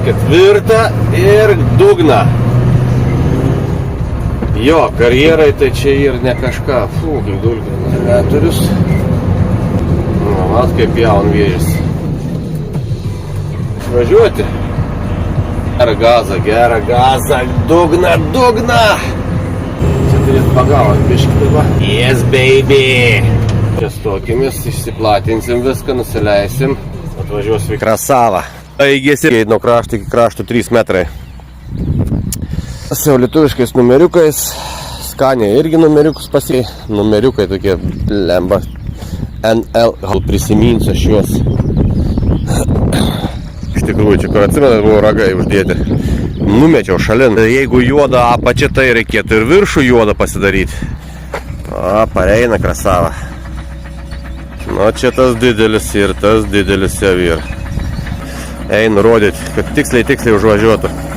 ketvirtą ir dugną. Jo, karjerai tai čia ir ne kažką. Fū, kaip dulkių generatorius. Mat kaip jaun vėžis. Išvažiuoti. Gerą gazą, dugną. Čia turėtų pagauti biškį dabar. Yes, baby. Čia stokimės, išsiplatinsim viską, nusileisim. Atvažiuosiu į Krasavą. Baigėsi nuo krašto iki krašto 3 metrai. Jau lietuviškais numeriukais. Skanė irgi numeriukus pasiai. Numeriukai tokie lemba. NL. Gal prisiminsiu aš juos. Iš tikrųjų, čia kur atsimenat, buvo ragai uždėti. Numečiau šalin. Jeigu juoda apačia, tai reikėtų ir viršų juodą pasidaryti. O, pareina Krasava. Nu, čia tas didelis ir tas didelis jau yra. Einu rodyti, kad tiksliai užvažiuotų.